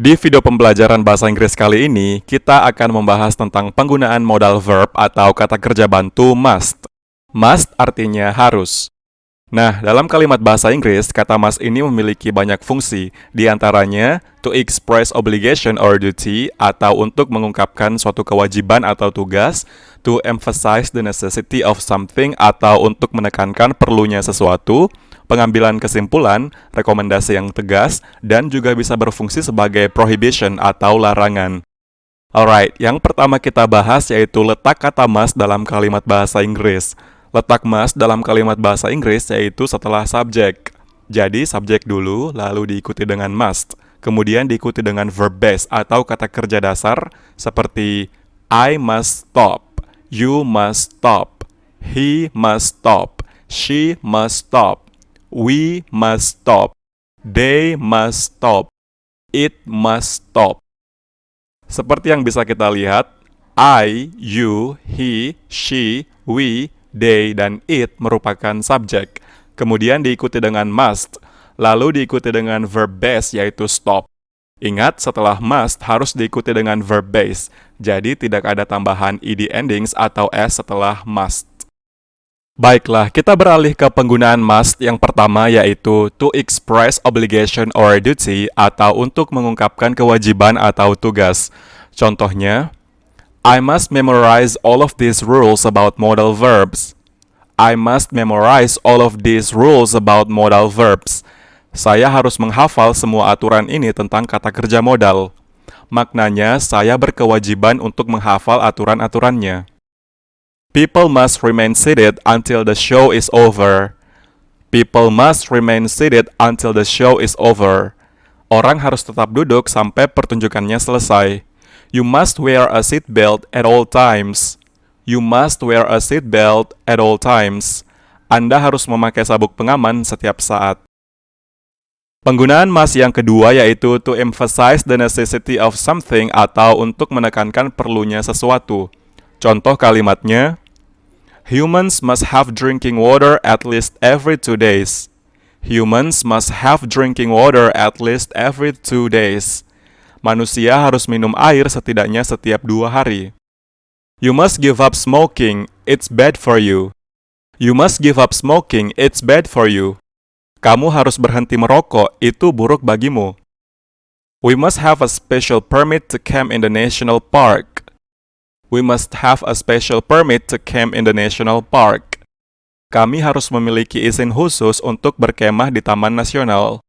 Di video pembelajaran bahasa Inggris kali ini, kita akan membahas tentang penggunaan modal verb atau kata kerja bantu must. Must artinya harus. Nah, dalam kalimat bahasa Inggris, kata must ini memiliki banyak fungsi, di antaranya to express obligation or duty atau untuk mengungkapkan suatu kewajiban atau tugas, to emphasize the necessity of something atau untuk menekankan perlunya sesuatu, pengambilan kesimpulan, rekomendasi yang tegas, dan juga bisa berfungsi sebagai prohibition atau larangan. Alright, yang pertama kita bahas yaitu letak kata must dalam kalimat bahasa Inggris. Letak must dalam kalimat bahasa Inggris yaitu setelah subjek. Jadi subjek dulu, lalu diikuti dengan must. Kemudian diikuti dengan verb base atau kata kerja dasar seperti I must stop, you must stop, he must stop, she must stop, we must stop, they must stop, it must stop. Seperti yang bisa kita lihat, I, you, he, she, we, they, dan it merupakan subjek. Kemudian diikuti dengan must, lalu diikuti dengan verb base yaitu stop. Ingat, setelah must harus diikuti dengan verb base, jadi tidak ada tambahan ed endings atau s setelah must. Baiklah, kita beralih ke penggunaan must yang pertama yaitu to express obligation or duty atau untuk mengungkapkan kewajiban atau tugas. Contohnya, I must memorize all of these rules about modal verbs. I must memorize all of these rules about modal verbs. Saya harus menghafal semua aturan ini tentang kata kerja modal. Maknanya, saya berkewajiban untuk menghafal aturan-aturannya. People must remain seated until the show is over. People must remain seated until the show is over. Orang harus tetap duduk sampai pertunjukannya selesai. You must wear a seat belt at all times. You must wear a seat belt at all times. Anda harus memakai sabuk pengaman setiap saat. Penggunaan must yang kedua yaitu to emphasize the necessity of something atau untuk menekankan perlunya sesuatu. Contoh kalimatnya, humans must have drinking water at least every 2 days. Humans must have drinking water at least every 2 days. Manusia harus minum air setidaknya setiap 2 hari. You must give up smoking, it's bad for you. You must give up smoking, it's bad for you. Kamu harus berhenti merokok, itu buruk bagimu. We must have a special permit to camp in the national park. We must have a special permit to camp in the national park. Kami harus memiliki izin khusus untuk berkemah di Taman Nasional.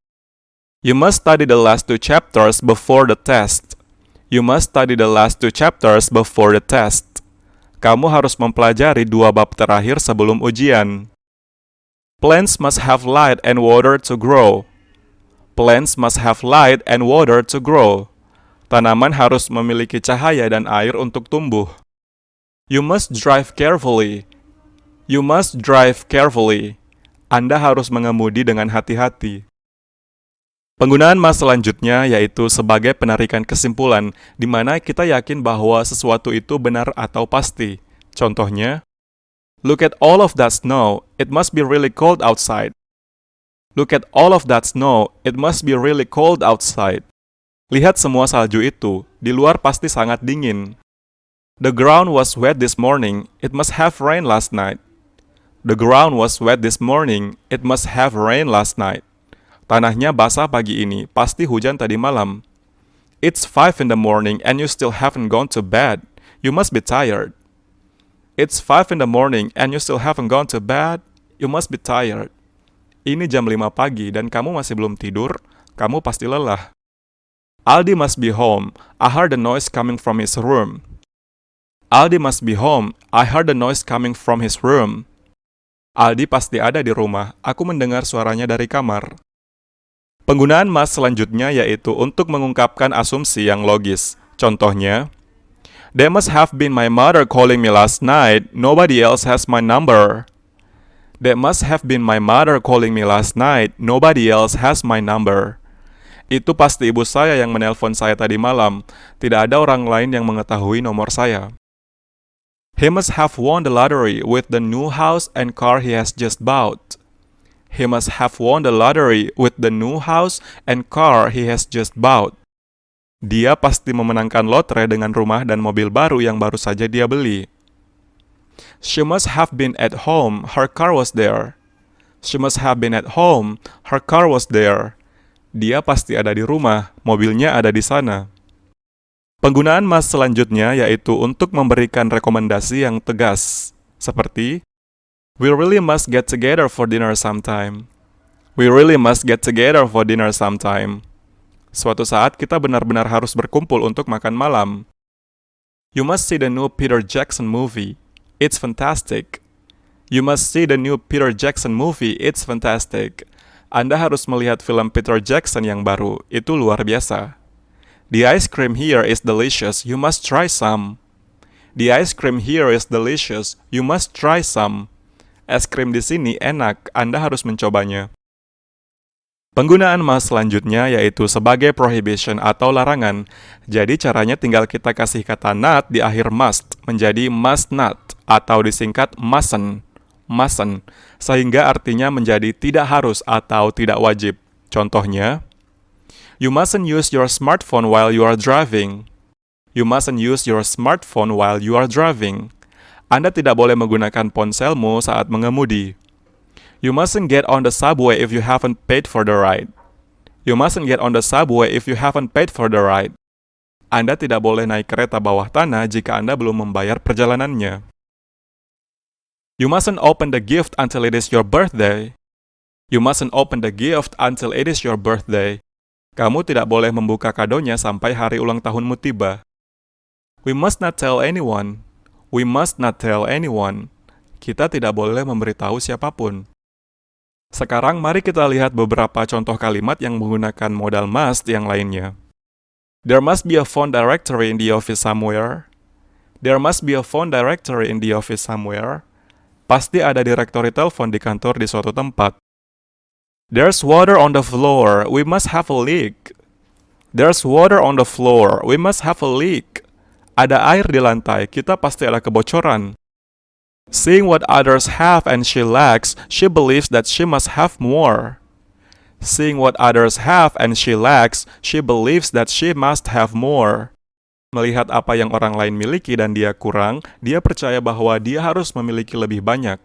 You must study the last 2 chapters before the test. You must study the last 2 chapters before the test. Kamu harus mempelajari 2 bab terakhir sebelum ujian. Plants must have light and water to grow. Plants must have light and water to grow. Tanaman harus memiliki cahaya dan air untuk tumbuh. You must drive carefully. You must drive carefully. Anda harus mengemudi dengan hati-hati. Penggunaan must selanjutnya yaitu sebagai penarikan kesimpulan, di mana kita yakin bahwa sesuatu itu benar atau pasti. Contohnya, look at all of that snow, it must be really cold outside. Look at all of that snow, it must be really cold outside. Lihat semua salju itu, di luar pasti sangat dingin. The ground was wet this morning, it must have rained last night. The ground was wet this morning, it must have rained last night. Tanahnya basah pagi ini, pasti hujan tadi malam. It's 5 in the morning and you still haven't gone to bed. You must be tired. It's 5 in the morning and you still haven't gone to bed. You must be tired. Ini jam 5 pagi dan kamu masih belum tidur. Kamu pasti lelah. Aldi must be home. I heard the noise coming from his room. Aldi must be home. I heard the noise coming from his room. Aldi pasti ada di rumah. Aku mendengar suaranya dari kamar. Penggunaan must selanjutnya yaitu untuk mengungkapkan asumsi yang logis. Contohnya, There must have been my mother calling me last night. Nobody else has my number. There must have been my mother calling me last night. Nobody else has my number. Itu pasti ibu saya yang menelpon saya tadi malam. Tidak ada orang lain yang mengetahui nomor saya. He must have won the lottery with the new house and car he has just bought. He must have won the lottery with the new house and car he has just bought. Dia pasti memenangkan lotre dengan rumah dan mobil baru yang baru saja dia beli. She must have been at home, her car was there. She must have been at home, her car was there. Dia pasti ada di rumah, mobilnya ada di sana. Penggunaan must selanjutnya yaitu untuk memberikan rekomendasi yang tegas, seperti we really must get together for dinner sometime. We really must get together for dinner sometime. Suatu saat kita benar-benar harus berkumpul untuk makan malam. You must see the new Peter Jackson movie. It's fantastic. You must see the new Peter Jackson movie. It's fantastic. Anda harus melihat film Peter Jackson yang baru. Itu luar biasa. The ice cream here is delicious. You must try some. The ice cream here is delicious. You must try some. Es krim di sini enak. Anda harus mencobanya. Penggunaan must selanjutnya yaitu sebagai prohibition atau larangan. Jadi caranya tinggal kita kasih kata not di akhir must menjadi must not atau disingkat mustn't. Mustn't, sehingga artinya menjadi tidak harus atau tidak wajib. Contohnya, you mustn't use your smartphone while you are driving. You mustn't use your smartphone while you are driving. Anda tidak boleh menggunakan ponselmu saat mengemudi. You mustn't get on the subway if you haven't paid for the ride. You mustn't get on the subway if you haven't paid for the ride. Anda tidak boleh naik kereta bawah tanah jika Anda belum membayar perjalanannya. You mustn't open the gift until it is your birthday. You mustn't open the gift until it is your birthday. Kamu tidak boleh membuka kadonya sampai hari ulang tahunmu tiba. We must not tell anyone. We must not tell anyone. Kita tidak boleh memberitahu siapapun. Sekarang mari kita lihat beberapa contoh kalimat yang menggunakan modal must yang lainnya. There must be a phone directory in the office somewhere. There must be a phone directory in the office somewhere. Pasti ada direktori telepon di kantor di suatu tempat. There's water on the floor. We must have a leak. There's water on the floor. We must have a leak. Ada air di lantai. Kita pasti ada kebocoran. Seeing what others have and she lacks, she believes that she must have more. Seeing what others have and she lacks, she believes that she must have more. Melihat apa yang orang lain miliki dan dia kurang, dia percaya bahwa dia harus memiliki lebih banyak.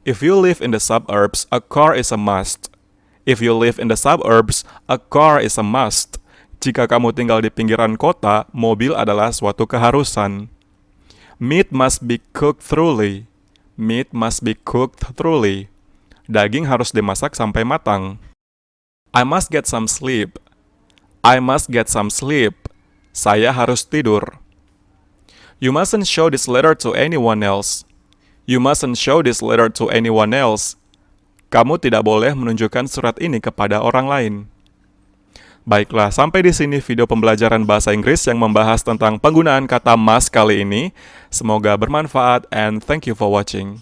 If you live in the suburbs, a car is a must. If you live in the suburbs, a car is a must. Jika kamu tinggal di pinggiran kota, mobil adalah suatu keharusan. Meat must be cooked thoroughly. Meat must be cooked thoroughly. Daging harus dimasak sampai matang. I must get some sleep. I must get some sleep. Saya harus tidur. You mustn't show this letter to anyone else. You mustn't show this letter to anyone else. Kamu tidak boleh menunjukkan surat ini kepada orang lain. Baiklah, sampai di sini video pembelajaran bahasa Inggris yang membahas tentang penggunaan kata must kali ini. Semoga bermanfaat and thank you for watching.